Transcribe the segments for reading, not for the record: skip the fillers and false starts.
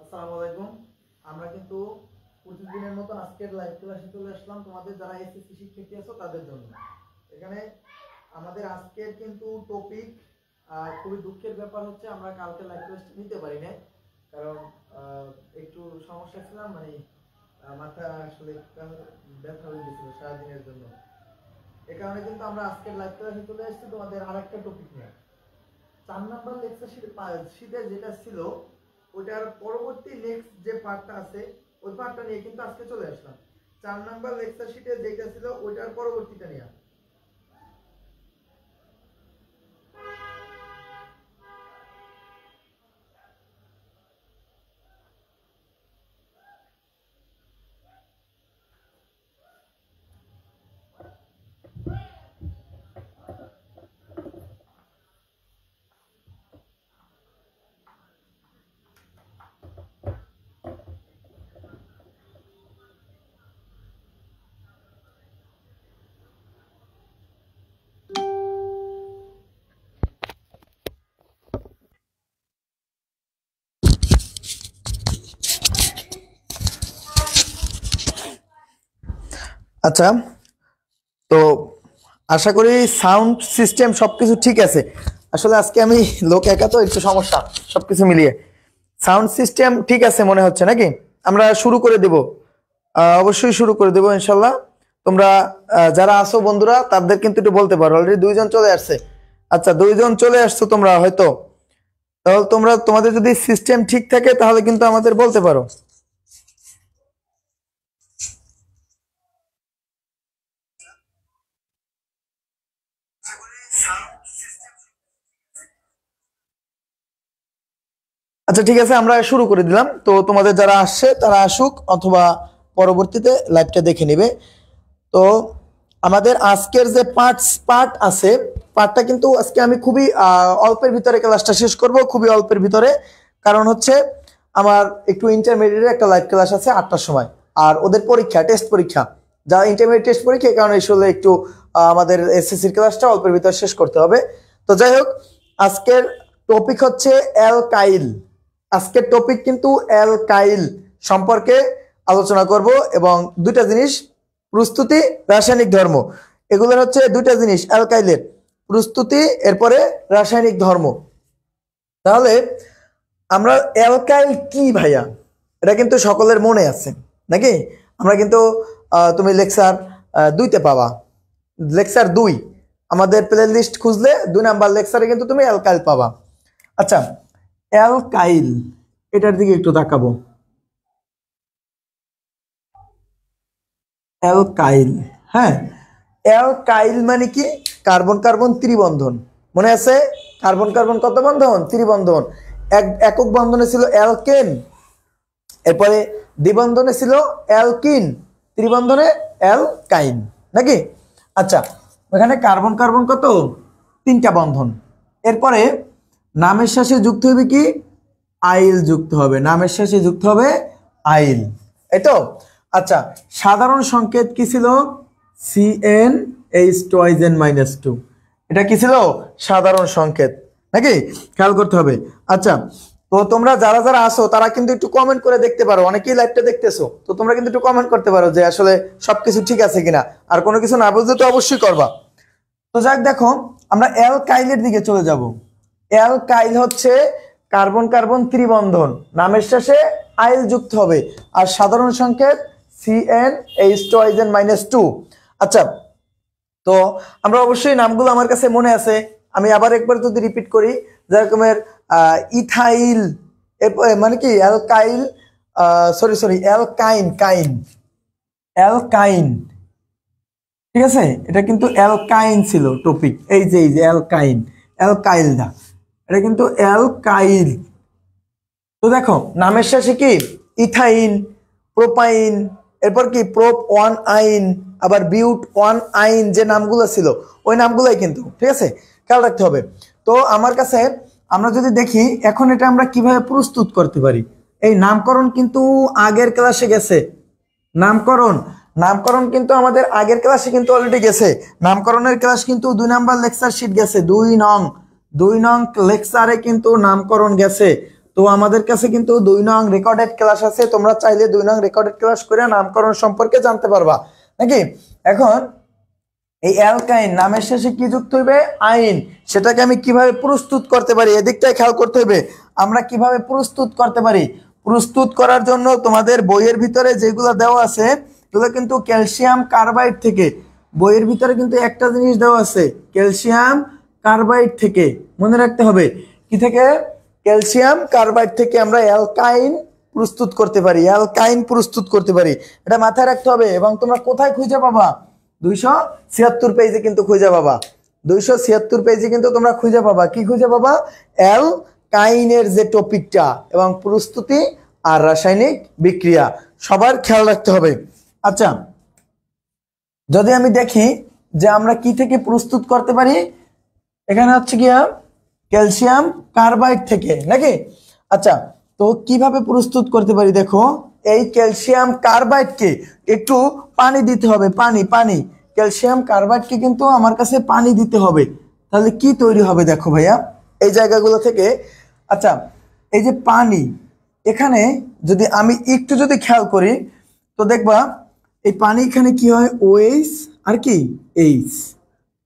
আসসালামু আলাইকুম। আমরা কিন্তু প্রতিদিনের মতো আজকের লাইভ ক্লাসে চলে আসলাম তোমাদের যারা এসএসসি শিক্ষার্থী আছো তাদের জন্য। এখানে আমাদের আজকের কিন্তু টপিক খুবই দুঃখের ব্যাপার হচ্ছে আমরা কালকে লাইভ ক্লাসটা নিতে পারি না, কারণ একটু সমস্যা ছিল, মানে মাথা আসলে ব্যথা হয়ে গেছিল সারাদিনের জন্য। এ কারণে কিন্তু আমরা আজকের লাইভ ক্লাসে চলে আসছি তোমাদের আরেকটা টপিক নিয়ে। 4 নাম্বার লেকচার শীটে যেটা ছিল ওটার পরবর্তী নেক্সট যে পার্টটা আছে ওই পার্টটা নিয়ে কিন্তু আজকে চলে আসলাম। 4 নাম্বার লেকচার শীটে যেটা ছিল ওটার পরবর্তীটা নিয়ে। আচ্ছা, তো আশা করি সাউন্ড সিস্টেম সবকিছু ঠিক আছে। আসলে আজকে আমি লোক একা তো একটু সমস্যা সবকিছু মিলিয়ে। সাউন্ড সিস্টেম ঠিক আছে মনে হচ্ছে নাকি? আমরা শুরু করে দেব, অবশ্যই শুরু করে দেব ইনশাল্লাহ। তোমরা যারা আসো বন্ধুরা তাদের কিন্তু একটু বলতে পারো। অলরেডি 2 জন চলে আসছে। আচ্ছা, 2 জন চলে আসছো তোমরা হয়তো, তাহলে তোমাদের যদি সিস্টেম ঠিক থাকে তাহলে কিন্তু আমাদের বলতে পারো। আচ্ছা ঠিক আছে, আমরা শুরু করে দিলাম। তো তোমাদের যারা আসছে তারা আসুক, অথবা পরবর্তীতে লাইভটা দেখে নেবে। তো আমাদের আজকের যে পার্ট আছে, পার্টটা কিন্তু আজকে আমি খুবই অল্পের ভিতরে ক্লাসটা শেষ করব, খুবই অল্পের ভিতরে। কারণ হচ্ছে আমার একটু ইন্টারমিডিয়েটের একটা লাইভ ক্লাস আছে 8টার সময়, আর ওদের পরীক্ষা, টেস্ট পরীক্ষা, যারা ইন্টারমিডিয়েট টেস্ট পরীক্ষা, কারণে আসলে একটু আমাদের এসএসসির ক্লাসটা অল্পের ভিতরে শেষ করতে হবে। তো যাই হোক, আজকের টপিক হচ্ছে অ্যালকাইল। আজকের টপিক কিন্তু অ্যালকাইল সম্পর্কে আলোচনা করব, এবং দুইটা জিনিস, প্রস্তুতি, রাসায়নিক ধর্ম, এগুলোর হচ্ছে দুইটা জিনিস, অ্যালকাইলের প্রস্তুতি, এরপরে রাসায়নিক ধর্ম। তাহলে আমরা অ্যালকাইল কি ভাইয়া, এটা কিন্তু সকলের মনে আছে নাকি? আমরা কিন্তু তুমি লেকচার 2তে পাবা, লেকচার 2 আমাদের প্লে লিস্ট খুঁজলে 2 নাম্বার লেকচারে কিন্তু তুমি অ্যালকাইল পাবা। আচ্ছা, অ্যালকাইল এটার দিকে একটু তাকাবো। অ্যালকাইল, হ্যাঁ, অ্যালকাইল মানে কি? কার্বন কার্বন ত্রিবন্ধন, মনে আছে? কার্বন কার্বন কত বন্ধন? ত্রিবন্ধন। একক বন্ধনে ছিল অ্যালকেন, এরপরে দ্বিবন্ধনে ছিল অ্যালকিন, ত্রিবন্ধনে অ্যালকাইন, নাকি? আচ্ছা, এখানে কার্বন কার্বন কত? 3টা বন্ধন। এরপরে নামের শেষে যুক্ত হবে কি? আইল যুক্ত হবে, নামের শেষে যুক্ত হবে আইল, এই তো। আচ্ছা, সাধারণ সংকেত কি ছিল? CnH2 এটা কি ছিল? সাধারণ সংকেত, নাকি? খেয়াল করতে হবে। আচ্ছা, তো তোমরা যারা যারা আসো তারা কিন্তু একটু কমেন্ট করে দেখতে পারো, অনেকেই লাইভটা দেখতেছো, তো তোমরা কিন্তু একটু কমেন্ট করতে পারো যে আসলে সবকিছু ঠিক আছে কিনা, আর কোনো কিছু না বুঝলে তো অবশ্যই করবা। তো যাক, দেখো আমরা অ্যালকাইলের দিকে চলে যাব। অ্যালকাইল হচ্ছে কার্বন কার্বন ত্রিবন্ধন, নামের শেষে আইল যুক্ত হবে, আর সাধারণ সংকেত CnH2 আচ্ছা, তো আমরা অবশ্যই নামগুলো আমার কাছে মনে আছে, আমি আবার একবার যদি রিপিট করি, যেরকমের ইথাইল, মানে কি অ্যালকাইল, অ্যালকাইন, ঠিক আছে? এটা কিন্তু অ্যালকাইন ছিল টপিক, এই যে অ্যালকাইলটা, এটা কিন্তু অ্যালকাইল। তো দেখো নামের শেষে কি? ইথাইন, প্রোপাইন, এরপর কি প্রোপ 1 আইন, আবার বিউট 1 আইন, যে নামগুলো ছিল ওই নামগুলোই কিন্তু, ঠিক আছে? খেয়াল রাখতে হবে। তো আমার কাছে আমরা যদি দেখি এখন এটা আমরা কিভাবে প্রস্তুত করতে পারি, এই নামকরণ কিন্তু আগের ক্লাসে গেছে। নামকরণ কিন্তু আমাদের আগের ক্লাসে কিন্তু অলরেডি গেছে। নামকরণের ক্লাস কিন্তু 2 নাম্বার লেকচার শিট গেছে, 2 নং লেকচারে কিন্তু নামকরণ গেছে। তো আমাদের কাছে কিন্তু 2 নং রেকর্ডেড ক্লাস আছে, তোমরা চাইলে 2 নং রেকর্ডেড ক্লাস করে নামকরণ সম্পর্কে জানতে পারবা নাকি। এখন এই অ্যালকাইন নামের শেষে কি যুক্ত হইবে? আইন। সেটাকে আমি কিভাবে প্রস্তুত করতে পারি এদিকটাই খেয়াল করতে হবে। আমরা কিভাবে প্রস্তুত করতে পারি? প্রস্তুত করার জন্য তোমাদের বইয়ের ভিতরে যেগুলো দেওয়া আছে এগুলো কিন্তু ক্যালসিয়াম কার্বাইড থেকে, বইয়ের ভিতরে কিন্তু একটা জিনিস দেওয়া আছে ক্যালসিয়াম কার্বাইড থেকে, মনে রাখতে হবে কি থেকে? ক্যালসিয়াম কার্বাইড থেকে আমরা অ্যালকাইন প্রস্তুত করতে পারি, অ্যালকাইন প্রস্তুত করতে পারি, এটা মাথায় রাখতে হবে। এবং তোমরা কোথায় খুঁজে পাবা? 276 পেজে কিন্তু খুঁজে পাবা, 276 পেজে কিন্তু তোমরা খুঁজে পাবা। কি খুঁজে পাবা? অ্যালকাইনের যে টপিকটা এবং প্রস্তুতি আর রাসায়নিক বিক্রিয়া, সবার খেয়াল রাখতে হবে। আচ্ছা, যদি আমি দেখি যে আমরা কি থেকে প্রস্তুত করতে পারি, এখানে হচ্ছে কি ক্যালসিয়াম কার্বাইড থেকে নাকি। আচ্ছা, তো কিভাবে প্রস্তুত করতে পারি? দেখো, এই ক্যালসিয়াম কার্বাইডকে একটু পানি দিতে হবে, পানি ক্যালসিয়াম কার্বাইডকে কিন্তু আমার কাছে পানি দিতে হবে। তাহলে কি তৈরি হবে দেখো ভাইয়া এই জায়গাগুলো থেকে। আচ্ছা, এই যে পানি, এখানে যদি আমি একটু যদি খেয়াল করি তো দেখবা এই পানি এখানে কি হয়? OH আর কি H,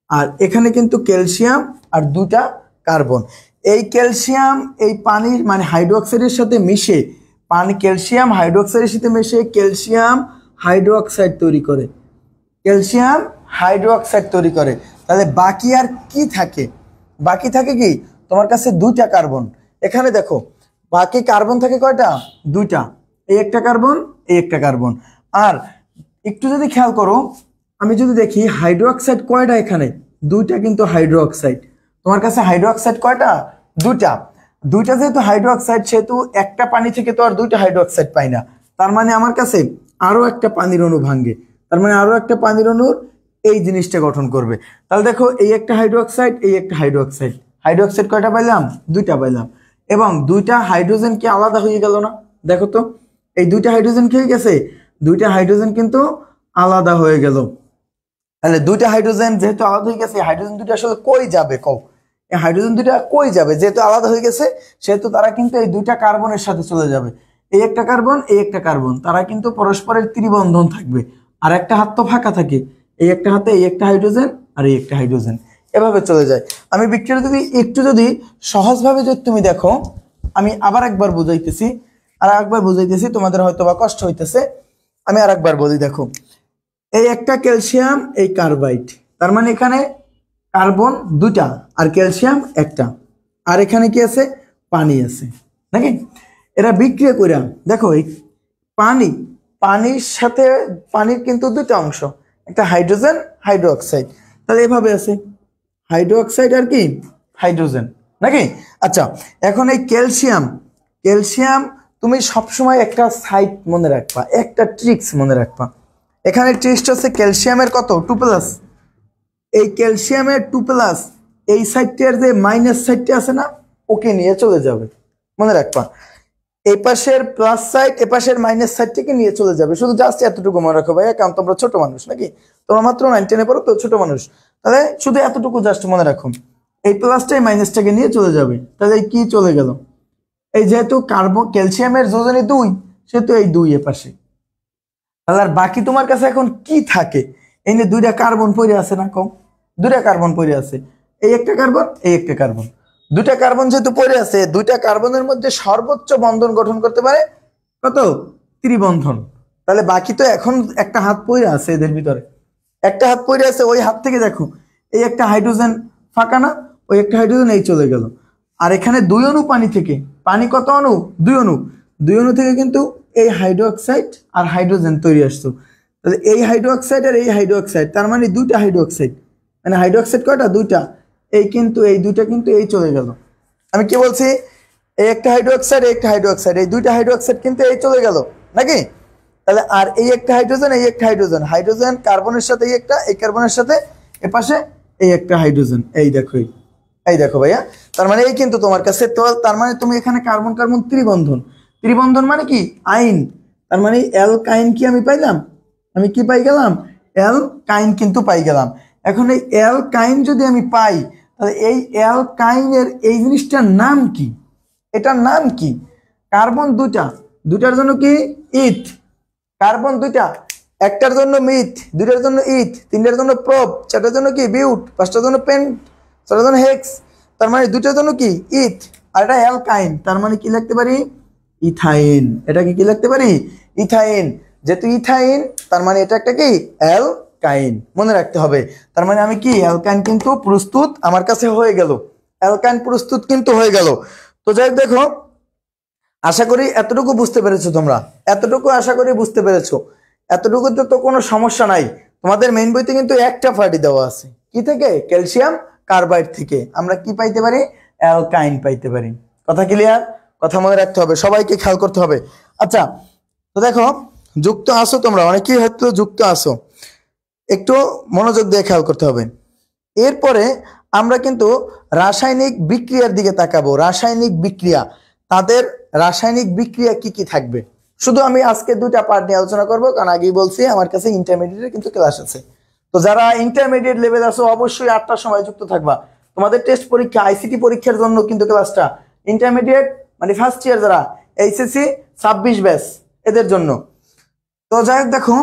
আর এখানে কিন্তু ক্যালসিয়াম আর 2টা কার্বন। এই ক্যালসিয়াম এই পানির মানে হাইড্রোক্সাইডের সাথে মিশে, পানি ক্যালসিয়াম হাইড্রোক্সাইডের সাথে মিশে ক্যালসিয়াম হাইড্রোক্সাইড তৈরি করে, ক্যালসিয়াম হাইড্রোক্সাইড তৈরি করে। তাহলে বাকি আর কি থাকে? বাকি থাকে কি? তোমার কাছে 2টা কার্বন। এখানে দেখো বাকি কার্বন থাকে কয়টা? 2টা, এই একটা কার্বন, এই একটা কার্বন। আর একটু যদি খেয়াল করো, আমি যদি দেখি হাইড্রোক্সাইড কয়টা? এখানে 2টা কিন্তু হাইড্রোক্সাইড। তোমার কাছে হাইড্রোক্সাইড কয়টা? 2টা। 2টা যেহেতু হাইড্রোক্সাইড, সেহেতু একটা পানি থেকে তো আর 2টা হাইড্রোক্সাইড পাই না। তার মানে আমার কাছে আরো একটা পানির অণু ভাঙে, তার মানে আরো একটা পানির অণুর এই জিনিসটা গঠন করবে। তাহলে দেখো এই একটা হাইড্রোক্সাইড, এই একটা হাইড্রোক্সাইড, হাইড্রোক্সাইড কয়টা পাইলাম? 2টা পাইলাম। এবং 2টা হাইড্রোজেন কি আলাদা হয়ে গেল না? দেখো তো, এই 2টা হাইড্রোজেন কি হয়ে গেছে? 2টা হাইড্রোজেন কিন্তু আলাদা হয়ে গেল। তাহলে 2টা হাইড্রোজেন যেহেতু আলাদা হয়ে গেছে, হাইড্রোজেন 2টা আসলে কই যাবে? কও, এই হাইড্রোজেন 2টা কই যাবে? যেহেতু আলাদা হয়ে গেছে সেহেতু তারা কিন্তু এই 2টা কার্বনের সাথে চলে যাবে। এই একটা কার্বন, এই একটা কার্বন, তারা কিন্তু পরস্পরের ত্রিবন্ধন থাকবে। আর একটা হাত তো ফাঁকা থাকে, এই একটা হাতে এই একটা হাইড্রোজেন আর এই একটা হাইড্রোজেন, এভাবে চলে যায়। আমি বিক্রিয়াটা যদি একটু যদি সহজভাবে যদি তুমি দেখো, আমি আবার একবার বুঝাইতেছি, আর একবার বুঝাইতেছি, তোমাদের হয়তো বা কষ্ট হইতেছে, আমি আর একবার বলি। দেখো, এই একটা ক্যালসিয়াম, এই কার্বাইড, তার মানে এখানে কার্বন 2টা আর ক্যালসিয়াম একটা, আর এখানে কি আছে? পানি আছে নাকি। এরা বিক্রিয়া করে দেখো, এই পানির সাথে পানির কিন্তু 2টা অংশ, একটা হাইড্রোজেন হাইড্রোক্সাইড, তাহলে এভাবে আছে হাইড্রোক্সাইড আর কি হাইড্রোজেন নাকি। আচ্ছা, এখন এই ক্যালসিয়াম তুমি সবসময় একটা সাইড মনে রাখবা, একটা ট্রিক্স মনে রাখবা। এখানে ট্রিক্সটা হচ্ছে ক্যালসিয়ামের কত? 2+। এই ক্যালসিয়ামের 2+, এই সাইডটার যে মাইনাস সাইডটা আছে না, ওকে নিয়ে চলে যাবে, মনে রাখবা। এই পাশের প্লাস সাইড, এ পাশের মাইনাস সাইডটাকে নিয়ে চলে যাবে। শুধু জাস্ট এতটুকু মনে রাখো ভাইয়া, কারণ তোমরা ছোট মানুষ নাকি, তোমরা মাত্র 9 10-এ পড়ো তো, ছোট মানুষ। তাহলে শুধু এতটুকু জাস্ট মনে রাখো, এই প্লাসটা এই মাইনাসটাকে নিয়ে চলে যাবে। তাহলে এই কি চলে গেল? এই যেহেতু কার্বন ক্যালসিয়ামের যোজনী 2, সেহেতু এই 2 এ পাশে। তাহলে আর বাকি তোমার কাছে এখন কি থাকে? এই নিয়ে 2টা কার্বন পড়ে আছে না, কম 2টা কার্বন পড়ে আছে, এই একটা কার্বন, এই একটা কার্বন, 2টা কার্বন যেহেতু পড়ে আছে, 2টা কার্বনের মধ্যে সর্বোচ্চ বন্ধন গঠন করতে পারে কত? ত্রিবন্ধন। তাহলে বাকি তো এখন একটা হাত পড়ে আছে, এদের ভিতরে একটা হাত পড়ে আছে, ওই হাত থেকে দেখো এই একটা হাইড্রোজেন ফাঁকা না, ওই একটা হাইড্রোজেন এই চলে গেল। আর এখানে 2 অণু পানি থেকে, পানি কত অণু? 2 অণু, 2 অণু থেকে কিন্তু এই হাইড্রোক্সাইড আর হাইড্রোজেন তৈরি আসতো। তাহলে এই হাইড্রোক্সাইড আর এই হাইড্রোক্সাইড, তার মানে 2টা হাইড্রোক্সাইড, মানে হাইড্রোক্সাইড কয়টা? 2টা। এই কিন্তু এই 2টা কিন্তু এই চলে গেল। আমি কি বলছি? এই একটা হাইড্রোক্সাইড, এই একটা হাইড্রোক্সাইড, এই 2টা হাইড্রোক্সাইড কিন্তু এই চলে গেল নাকি। তাহলে আর এই একটা হাইড্রোজেন, এই একটা হাইড্রোজেন, হাইড্রোজেন কার্বনের সাথে এই একটা, এই কার্বনের সাথে এ পাশে এই একটা হাইড্রোজেন, এই দেখো, এই দেখো ভাইয়া। তার মানে এই কিন্তু তোমার কাছে তো, তার মানে তুমি এখানে কার্বন কার্বন ত্রিবন্ধন, ত্রিবন্ধন মানে কি? আইন। তার মানে অ্যালকাইন কি আমি পাইলাম? আমি কি পাই গেলাম? অ্যালকাইন কিন্তু পাই গেলাম। এখন এই অ্যালকাইন যদি আমি পাই, তাহলে এই অ্যালকাইনের এই জিনিসটার নাম কি? এটার নাম কি? কার্বন দুইটা, দুইটার জন্য কি ইথ। কার্বন দুইটা, একটার জন্য মিথ, দুইটার জন্য ইথ, তিনটার জন্য প্রপ, চারটার জন্য কি বিউট, পাঁচটার জন্য পেন্ট, ছটার জন্য হেক্স। তার মানে দুইটার জন্য কি ইথ, আর এটা অ্যালকাইন। তার মানে কি লিখতে পারি? ইথাইন। এটাকে কি লিখতে পারি? ইথাইন। যেহেতু ইথাইন তার মানে এটা একটা কি অ্যালকাইন, মনে রাখতে হবে। তার মানে আমি কি অ্যালকাইন কিন্তু প্রস্তুত আমার কাছে হয়ে গেল, অ্যালকাইন প্রস্তুত কিন্তু হয়ে গেল। তো যাই দেখো, আশা করি এতটুকু বুঝতে পেরেছো তোমরা, এতটুকু আশা করি বুঝতে পেরেছো। এতটুকুতে তো কোনো সমস্যা নাই। তোমাদের মেইন বইতে কিন্তু একটা পার্টি দেওয়া আছে, কি থেকে? ক্যালসিয়াম কার্বাইড থেকে আমরা কি পাইতে পারি? অ্যালকাইন পাইতে পারি। কথা ক্লিয়ার? কথা মনে রাখতে হবে, সবাইকে খেয়াল করতে হবে। আচ্ছা, তো দেখো যুক্ত আসো তোমরা, অনেকেই হয়তো যুক্ত আসো, একটু মনোযোগ দিয়ে খেয়াল করতে হবে। এরপরে আমরা কিন্তু রাসায়নিক বিক্রিয়ার দিকে তাকাবো। রাসায়নিক বিক্রিয়া, তাদের রাসায়নিক বিক্রিয়া কি কি থাকবে। শুধু আমি আজকে দুইটা পার্ট নিয়ে আলোচনা করবো, কারণ আগেই বলছি আমার কাছে ইন্টারমিডিয়েটের কিন্তু ক্লাস আছে। তো যারা ইন্টারমিডিয়েট লেভেল আছো অবশ্যই 8টার সময় যুক্ত থাকবা। তোমাদের টেস্ট পরীক্ষা, আইসিটি পরীক্ষার জন্য কিন্তু ক্লাসটা ইন্টারমিডিয়েট মানে ফার্স্ট ইয়ার যারা, এইচএসসি 26 ব্যাচ এদের জন্য। তো যাই হোক দেখো,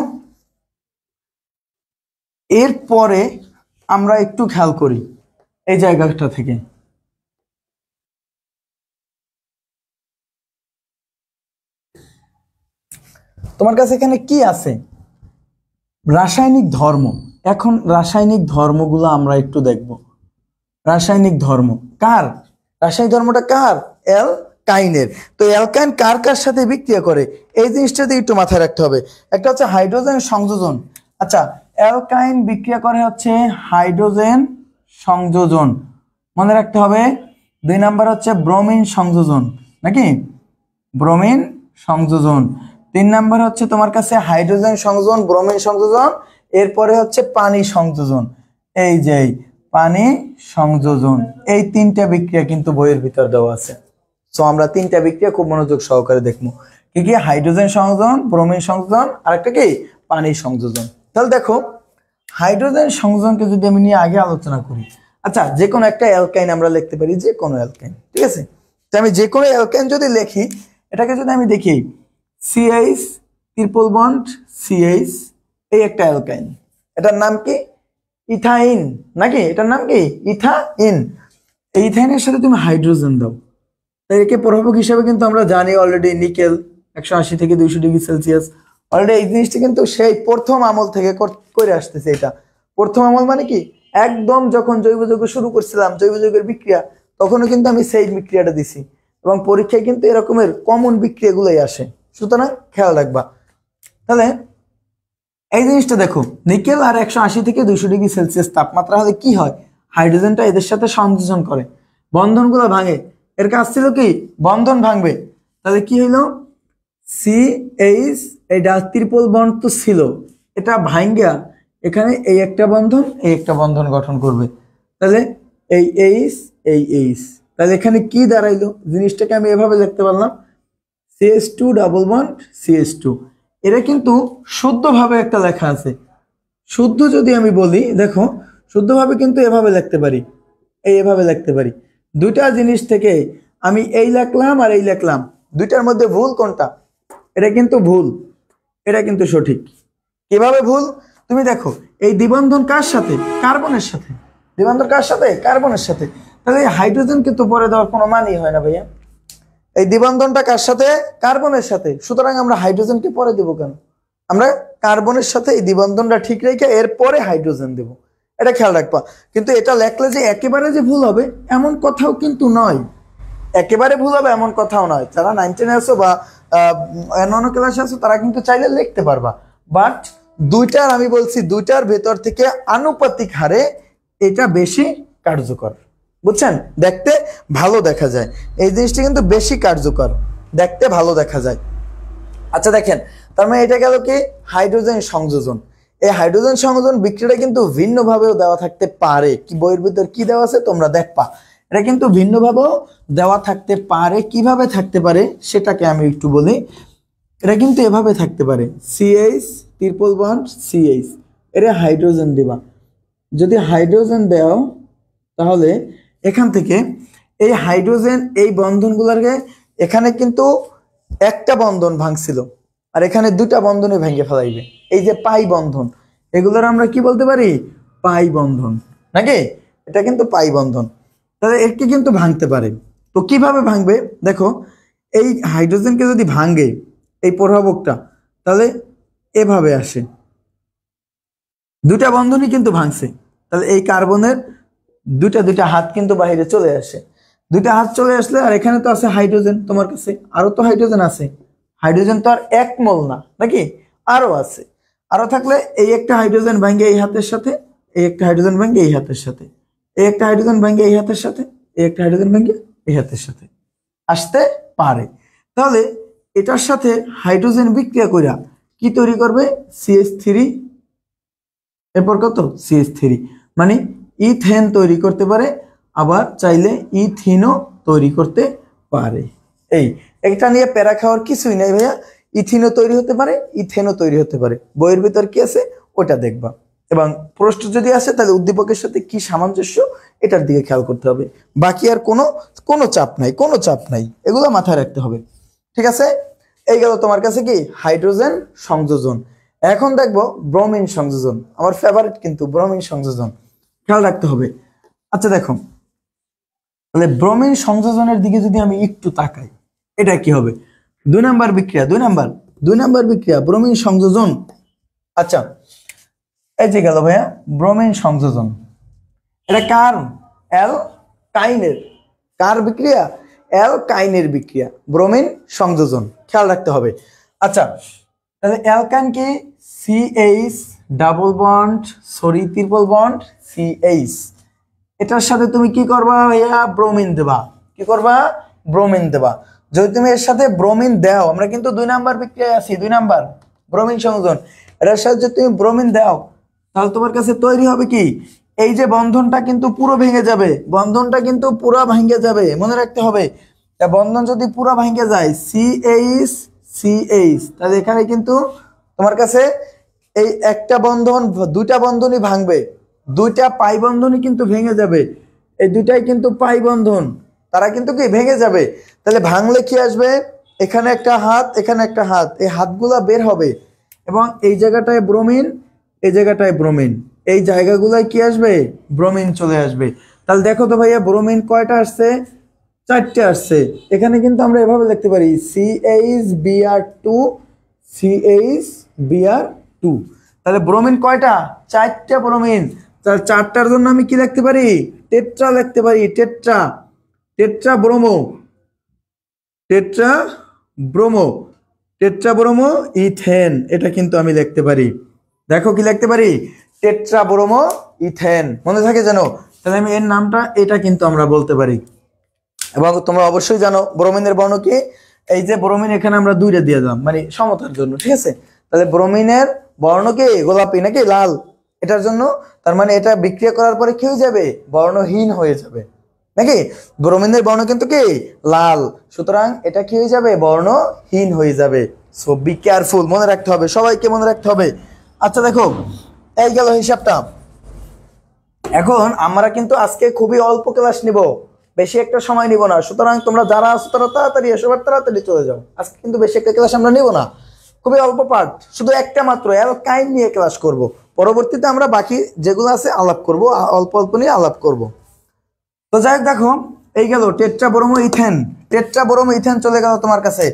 এরপরে আমরা একটু খেয়াল করি এই জায়গাটা থেকে। তোমার কাছে এখানে কি আছে? রাসায়নিক ধর্ম। এখন রাসায়নিক ধর্মগুলো আমরা একটু দেখব। রাসায়নিক ধর্ম কার? রাসায়নিক ধর্মটা কার? অ্যালকাইনের। তো অ্যালকাইন কার কার সাথে বিক্রিয়া করে এই জিনিসটাতে একটু মাথায় রাখতে হবে। একটা হচ্ছে হাইড্রোজেন সংযোজন। আচ্ছা, অ্যালকাইন বিক্রিয়া করে হচ্ছে হাইড্রোজেন সংযোজন, মনে রাখতে হবে। 2 নাম্বার হচ্ছে ব্রোমিন সংযোজন, নাকি? ব্রোমিন সংযোজন। 3 নাম্বার হচ্ছে তোমার কাছে হাইড্রোজেন সংযোজন, ব্রোমিন সংযোজন। এরপরে হচ্ছে পানি সংযোজন, এই যে পানি সংযোজন। এই 3টা বিক্রিয়া কিন্তু বইয়ের ভিতর দেওয়া আছে। সো আমরা 3টা বিক্রিয়া খুব মনোযোগ সহকারে দেখবো। কি কি? হাইড্রোজেন সংযোজন, ব্রোমিন সংযোজন, আর একটা কি পানি সংযোজন। তাহলে দেখো, হাইড্রোজেন সংযোজনকে যদি আমি নিয়ে আগে আলোচনা করি। আচ্ছা, যে কোনো একটা অ্যালকাইন আমরা লিখতে পারি, যে কোনো অ্যালকাইন, ঠিক আছে? তো আমি যে কোনো অ্যালকাইন যদি লিখি, এটাকে যদি আমি দেখি CH ট্রিপল বন্ড CH, এই একটা অ্যালকাইন, এটার নাম কি? ইথাইন, নাকি? এটার নাম কি? ইথাইন। এই ইথাইনের সাথে তুমি হাইড্রোজেন দাও, তাই একে প্রভাবক হিসেবে কিন্তু আমরা জানি অলরেডি নিকেল 180 থেকে 200 ডিগ্রি সেলসিয়াস। অলরেডি এই জিনিসটা কিন্তু সেই প্রথম আমল থেকে করে আসতেছে। এটা প্রথম আমল মানে কি? একদম যখন জৈব যৌগ শুরু করছিলাম, জৈব যৌগের বিক্রিয়া, তখনও কিন্তু আমি সেই বিক্রিয়াটা দিছি, এবং পরীক্ষায় কিন্তু এরকমের কমন বিক্রিয়াগুলোই আসে। সুতরাং খেয়াল রাখবা। তাহলে এই জিনিসটা দেখো, নিকেল আর 180 থেকে 200 ডিগ্রি সেলসিয়াস তাপমাত্রা হলে কি হয়? হাইড্রোজেনটা এদের সাথে সংযোজন করে, বন্ধনগুলো ভাঙে। এর কাজ ছিল কি? বন্ধন ভাঙবে। তাহলে কি হইলো? CH, এই ট্রিপল বন্ড তো ছিল, এটা ভাঙ্গা এখানে এই একটা বন্ধন, এই একটা বন্ধন গঠন করবে। তাহলে এই H, এই H, তাহলে এখানে কি দাঁড়াইলো? জিনিসটাকে আমি এভাবে লিখতে পারলাম, CH2 ডাবল বন্ড CH2। এটা কিন্তু শুদ্ধভাবে একটা লেখা আছে। শুদ্ধ যদি আমি বলি, দেখো শুদ্ধভাবে কিন্তু এভাবে লিখতে পারি, এভাবে লিখতে পারি। দুইটা জিনিস থেকে আমি এই লিখলাম আর এই লিখলাম, দুইটার মধ্যে ভুল কোনটা? এটা কিন্তু ভুল, এটা কিন্তু সঠিক। কিভাবে ভুল? তুমি দেখো, এই দ্বিবন্ধন কার সাথে? কার্বনের সাথে। দ্বিবন্ধন কার সাথে? কার্বনের সাথে। তাহলে এই হাইড্রোজেন কিন্তু পরে দেওয়ার কোনো মানই হয় না ভাইয়া। এই দ্বিবন্ধনটা কার সাথে? কার্বনের সাথে। সুতরাং আমরা হাইড্রোজেনকে পরে দেব কেন? আমরা কার্বনের সাথে এই দ্বিবন্ধনটা ঠিক রেখে এরপরে হাইড্রোজেন দেব, এটা খেয়াল রাখবা। কিন্তু এটা লেখলে যে একেবারে যে ভুল হবে এমন কথাও কিন্তু নয়, একেবারে ভুল হবে এমন কথাও নয়। যারা 9, 10 আছো বা অন্যান্য ক্লাসে আছো তারা কিন্তু চাইলে লিখতে পারবা, বাট দুইটার আমি বলছি, দুইটার ভেতর থেকে আনুপাতিক হারে এটা বেশি কার্যকর। বুঝছেন? দেখতে ভালো দেখা যায়, এই জিনিসটা কিন্তু বেশি কার্যকর, দেখতে ভালো দেখা যায়। আচ্ছা দেখেন, তার মানে এটা গেল কি? হাইড্রোজেন সংযোজন। এই হাইড্রোজেন সংযোজন বিক্রিয়াটা কিন্তু ভিন্নভাবেও দেওয়া থাকতে পারে। কি বইয়ের ভিতর কি দেওয়া আছে তোমরা দেখবা, এটা কিন্তু ভিন্নভাবেও দেওয়া থাকতে পারে। কিভাবে থাকতে পারে সেটাকে আমি একটু বলি। এটা কিন্তু এভাবে থাকতে পারে, CH ট্রিপল বন্ড CH, এটা হাইড্রোজেন দিবা। যদি হাইড্রোজেন দাও তাহলে এখান থেকে এই হাইড্রোজেন এই বন্ধনগুলোকে এখানে কিন্তু একটা বন্ধন ভাঙছিল আর এখানে দুটা বন্ধনে ভেঙে ফেলাইবে। এই যে পাই বন্ধন, এগুলোর আমরা কি বলতে পারি? পাই বন্ধন, নাকি? এটা কিন্তু পাই বন্ধন। তাহলে একে কিন্তু ভাঙতে পারে। তো কিভাবে ভাঙবে দেখো, এই হাইড্রোজেনকে যদি ভাঙে এই প্রভাবকটা, তাহলে এভাবে আসে, দুটা বন্ধনই কিন্তু ভাঙছে। তাহলে এই কার্বনের দুটা হাত কিন্তু বাইরে চলে আসে। দুটা হাত চলে আসলে, আর এখানে তো আছে হাইড্রোজেন, তোমার কাছে আরো তো হাইড্রোজেন আছে। হাইড্রোজেন তো আর এক মোল না, নাকি? আরো আছে। আরো থাকলে এই একটা হাইড্রোজেন ভাঙে এই হাতের সাথে, এই একটা হাইড্রোজেন ভাঙে এই হাতের সাথে, এই একটা হাইড্রোজেন ভাঙে এই হাতের সাথে, এই একটা হাইড্রোজেন ভাঙে এই হাতের সাথে আসতে পারে। তাহলে এটার সাথে হাইড্রোজেন বিক্রিয়া কইরা কি তৈরি করবে? CH3, এরপর কত? CH3, মানে ইথেন তৈরি করতে পারে, আবার চাইলে ইথিনও তৈরি করতে পারে। এই এটা নিয়ে প্যারা খাওয়ার কিছুই নাই ভাইয়া। ইথিনও তৈরি হতে পারে, ইথেনও তৈরি হতে পারে। বইয়ের ভিতর কি আছে ওটা দেখবা, এবং প্রশ্ন যদি আসে তাহলে উদ্দীপকের সাথে কি সামঞ্জস্য এটার দিকে খেয়াল করতে হবে। বাকি আর কোনো চাপ নাই, কোনো চাপ নাই, এগুলো মাথায় রাখতে হবে। ঠিক আছে, এই গেল তোমার কাছে কি হাইড্রোজেন সংযোজন। এখন দেখবো ব্রোমিন সংযোজন, আমার ফেভারিট কিন্তু ব্রোমিন সংযোজন, খেয়াল রাখতে হবে। আচ্ছা দেখো, তাহলে ব্রোমিন সংযোজনের দিকে যদি আমি একটু তাকাই, এটা কি হবে? 2 নাম্বার বিক্রিয়া, 2 নাম্বার বিক্রিয়া ব্রোমিন সংযোজন। আচ্ছা, এই যে গেল ভাইয়া ব্রোমিন সংযোজন, এটা কার? অ্যালকাইনের। কার বিক্রিয়া? অ্যালকাইনের বিক্রিয়া, ব্রোমিন সংযোজন, খেয়াল রাখতে হবে। আচ্ছা, তাহলে অ্যালকাইন কি? CH double bond, sorry triple bond, CH। এটার সাথে তুমি কি করবা ভাইয়া? ব্রোমিন দেবা। কি করবা? ব্রোমিন দেবা। যদি তুমি এর সাথে ব্রোমিন দাও, আমরা কিন্তু 2 নাম্বার বিক্রিয়ায় আছি, 2 নাম্বার ব্রোমিন সংযোজন, এটার সাথে যদি তুমি ব্রোমিন দাও, তাহলে তোমার কাছে তৈরি হবে কি? এই যে বন্ধনটা কিন্তু পুরো ভেঙে যাবে, বন্ধনটা কিন্তু পুরো ভেঙে যাবে, মনে রাখতে হবে। বন্ধন যদি পুরো ভেঙে যায় CH, তাহলে এখানে কিন্তু তোমার কাছে এই একটা বন্ধন, দুইটা বন্ধনই ভাঙবে, দুইটা পাই বন্ধনই কিন্তু ভেঙে যাবে। এই দুইটাই কিন্তু পাই বন্ধন, তারা কিন্তু কি ভেঙে যাবে। তাহলে ভাঙলে কি আসবে? এখানে একটা হাত, এখানে একটা হাত, এই হাতগুলা বের হবে, এবং এই জায়গাটায় ব্রোমিন, এই জায়গাটায় ব্রোমিন, এই জায়গাগুলোয় কি আসবে? ব্রোমিন চলে আসবে। তাহলে দেখো তো ভাইয়া ব্রোমিন কয়টা আসছে? 4টে আসছে। এখানে কিন্তু আমরা এভাবে লিখতে পারি CH Br2, CH Br2। তাহলে ব্রোমিন কয়টা? 4টে ব্রোমিন। তাহলে 4টার জন্য আমি কি লিখতে পারি? টেট্রা লিখতে পারি, tetra, tetra bromo, tetra bromo, tetra bromo ethane, এটা কিন্তু আমি লিখতে পারি। দেখো কি লিখতে পারি? টেট্রা ব্রোমো ইথেন, মনে থাকে জানো? তাহলে আমি এর নামটা এটা কিন্তু আমরা বলতে পারি। এবং তোমরা অবশ্যই জানো ব্রোমিনের বর্ণ কি? এই যে ব্রোমিন এখানে আমরা 2টা দিয়ে দিলাম, মানে সমতার জন্য, ঠিক আছে? তাহলে ব্রোমিনের বর্ণ কি? গোলাপি, নাকি লাল? এটার জন্য, তার মানে এটা বিক্রিয়া করার পরে কি হয়ে যাবে? বর্ণহীন হয়ে যাবে, নাকি? ব্রোমিনের বর্ণ কিন্তু কি? লাল, সুতরাং এটা কি হয়ে যাবে? বর্ণহীন হয়ে যাবে। সো বি কেয়ারফুল, মনে রাখতে হবে, সবাইকে মনে রাখতে হবে। আচ্ছা দেখো, এই গেল হিসাবটা। এখন আমরা কিন্তু আজকে খুবই অল্প ক্লাস নিব, বেশি একটা সময় নিব না। সুতরাং তোমরা যারা আছো তারা তাড়াতাড়ি এসো, তাড়াতাড়ি চলে যাও। আজকে কিন্তু বেশি একটা ক্লাস আমরা নিব না, খুবই অল্প পার্ট, শুধু একটা মাত্র অ্যালকাইন নিয়ে ক্লাস করব। পরবর্তীতে আমরা বাকি যেগুলো আছে আলাপ করব, অল্প অল্প নিয়ে আলাপ করব। তো যাই হোক, দেখো এই গেল tetra bromo ethane, tetra bromo ethane চলে গেল তোমার কাছে।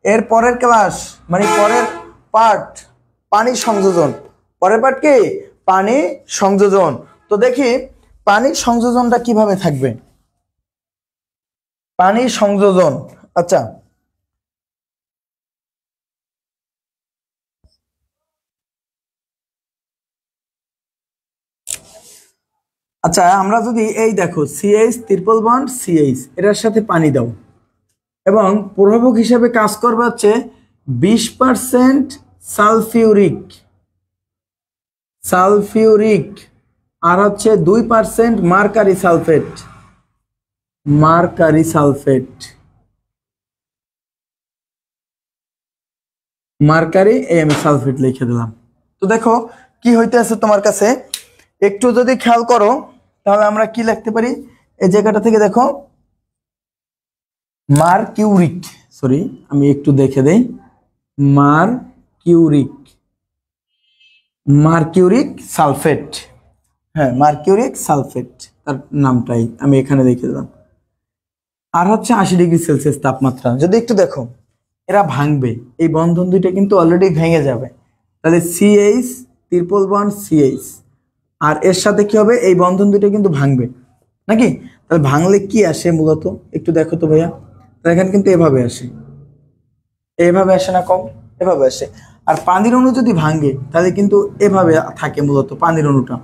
এর পরের ক্লাস, মানে পরের পার্ট পানি সংযোজন। পরের পার্ট কি? পানি সংযোজন। তো দেখি পানির সংযোজনটা কিভাবে থাকবে। পানি সংযোজন, আচ্ছা আচ্ছা আমরা যদি এই দেখো CH ট্রিপল বন্ড CH, এটার সাথে পানি দাও, এবং প্রভাবক হিসেবে কাজ করবে হচ্ছে 20% সালফিউরিক, সালফিউরিক, আর হচ্ছে 2% mercury sulphate, mercury sulphate, mercury আমি সালফেট লিখে দিলাম। তো দেখো কি হইতে আছে তোমার কাছে, একটু যদি খেয়াল করো তাহলে আমরা কি লিখতে পারি? এই জায়গাটা থেকে দেখো মারকিউরিক, সরি আমি একটু দেখে দেই, মারকিউরিক, মারকিউরিক সালফেট, হ্যাঁ মারকিউরিক সালফেট তার নামটাই আমি এখানে দেখে দিলাম। আর হচ্ছে 80°C তাপমাত্রা। যদি একটু দেখো এরা ভাঙবে, এই বন্ধন দুইটা কিন্তু অলরেডি ভেঙে যাবে, তাহলে CH ট্রিপল বন্ড CH, আর এর সাথে কি হবে, এই বন্ধন দুইটা কিন্তু ভাঙবে নাকি। তাহলে ভাঙলে কি আসে মূলত একটু দেখো তো ভাইয়া, তাহলে এখানে কিন্তু এভাবে আসে, এভাবে আসে না কম, এভাবে আসে। আর পানির অণু যদি ভাঙে তাহলে কিন্তু এভাবে থাকে মূলত পানির অণুটা,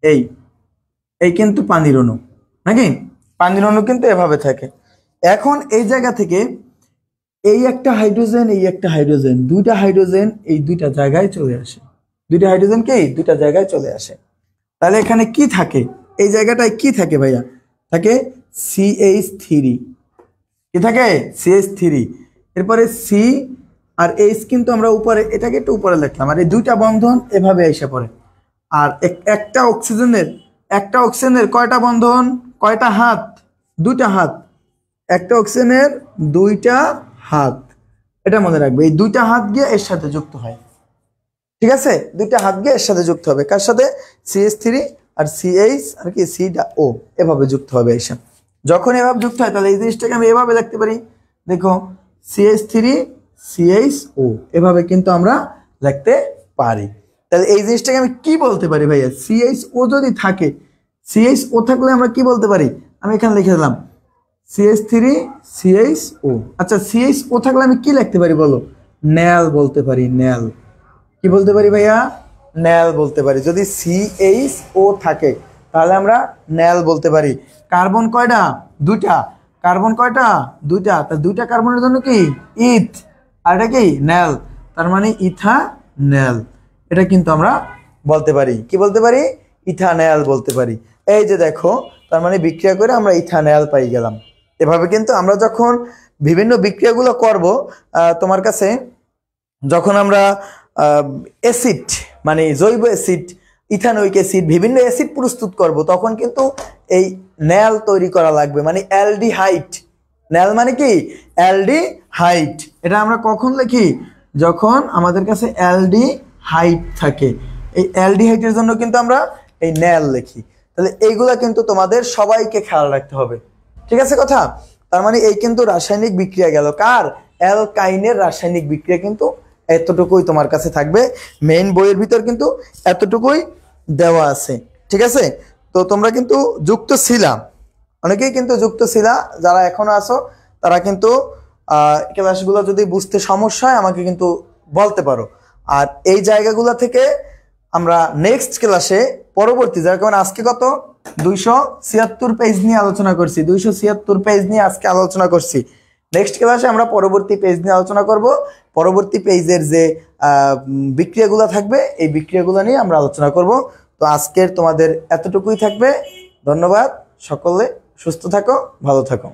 এই এই কিন্তু পানির অণু নাকি, পানির অণু কিন্তু এভাবে থাকে। এখন এই জায়গা থেকে এই একটা হাইড্রোজেন, এই একটা হাইড্রোজেন, দুইটা হাইড্রোজেন এই দুইটা জায়গায় চলে আসে, দুইটা হাইড্রোজেন কি দুইটা জায়গায় চলে আসে। তাহলে এখানে কি থাকে, এই জায়গাটায় কি থাকে ভাইয়া, থাকে CH3, কি থাকে CH3, এরপরে C আর H কিন্তু আমরা উপরে, এটাকে একটু উপরে লিখলাম, আর এই দুইটা বন্ধন এভাবে এসে পড়ে। আর একটা অক্সিজেনের কয়টা বন্ধন, কয়টা হাত, দুইটা হাত, একটা অক্সিজেনের দুইটা হাত, এটা মনে রাখবে, এই দুইটা হাত গিয়ে এর সাথে যুক্ত হয়, ঠিক আছে, দুইটা হাত গিয়ে এর সাথে যুক্ত হবে, কার সাথে, CH3 আর CH আর কি CO এভাবে যুক্ত হবে এসে। যখন এভাবে যুক্ত হয় তাহলে এই জিনিসটাকে আমি এভাবে লিখতে পারি, দেখো CH3 CHO, এভাবে কিন্তু আমরা লিখতে পারি। তাহলে এই জিনিসটাকে আমি কি বলতে পারি ভাইয়া, CHO যদি থাকে, CHO থাকলে আমরা কি বলতে পারি, আমি এখানে লিখে দিলাম CH3 CHO। আচ্ছা CHO থাকলে আমি কি লিখতে পারি বলো, ন্যাল বলতে পারি, ন্যাল, কি বলতে পারি ভাইয়া, ন্যাল বলতে পারি। যদি CHO থাকে তাহলে আমরা ন্যাল বলতে পারি। কার্বন কয়টা, দুইটা, কার্বন কয়টা, দুইটা, তা দুইটা কার্বনের জন্য কি ইথ, আর এটা কি ন্যাল, তার মানে ইথানল, এটা কিন্তু আমরা বলতে পারি, কি বলতে পারি, ইথানল বলতে পারি। এই যে দেখো, তার মানে বিক্রিয়া করে আমরা ইথানল পাই গেলাম। এভাবে কিন্তু আমরা যখন বিভিন্ন বিক্রিয়াগুলো করব, তোমার কাছে যখন আমরা অ্যাসিড মানে জৈব অ্যাসিড, ইথানোয়িক অ্যাসিড, বিভিন্ন অ্যাসিড প্রস্তুত করব, তখন কিন্তু এই ন্যাল তৈরি করা লাগবে, মানে অ্যালডিহাইড। ন্যাল মানে কি, অ্যালডিহাইড। এটা আমরা কখন লিখি, যখন আমাদের কাছে অ্যালডিহাইড থাকে, এই অ্যালডিহাইডের জন্য কিন্তু আমরা এই ন্যাল লিখি। তাহলে এইগুলা কিন্তু তোমাদের সবাইকে খেয়াল রাখতে হবে, ঠিক আছে কথা। তার মানে এই কিন্তু রাসায়নিক বিক্রিয়া গেল, কার, অ্যালকাইনের রাসায়নিক বিক্রিয়া কিন্তু এতটুকুই তোমার কাছে থাকবে, মেইন বইয়ের ভিতর কিন্তু এতটুকুই দেওয়া আছে, ঠিক আছে। তো তোমরা কিন্তু যুক্ত ছিলা, অনেকেই কিন্তু যুক্ত ছিলা, যারা এখনো আছো তারা কিন্তু ক্লাসগুলো যদি বুঝতে সমস্যা হয় আমাকে কিন্তু বলতে পারো। আর এই জায়গাগুলো থেকে আমরা নেক্সট ক্লাসে পরবর্তী, যেমন আজকে কত 276 পেজ নিয়ে আলোচনা করছি, 276 পেজ নিয়ে আজকে আলোচনা করছি। নেক্সট ক্লাসে আমরা পরবর্তী পেজ নিয়ে আলোচনা করব, পরবর্তী পেজের যে বিক্রিয়াগুলো থাকবে এই বিক্রিয়াগুলো নিয়ে আমরা আলোচনা করব। তো আজকের তোমাদের এতটুকুই থাকবে, ধন্যবাদ, সকলে সুস্থ থাকো, ভালো থাকো।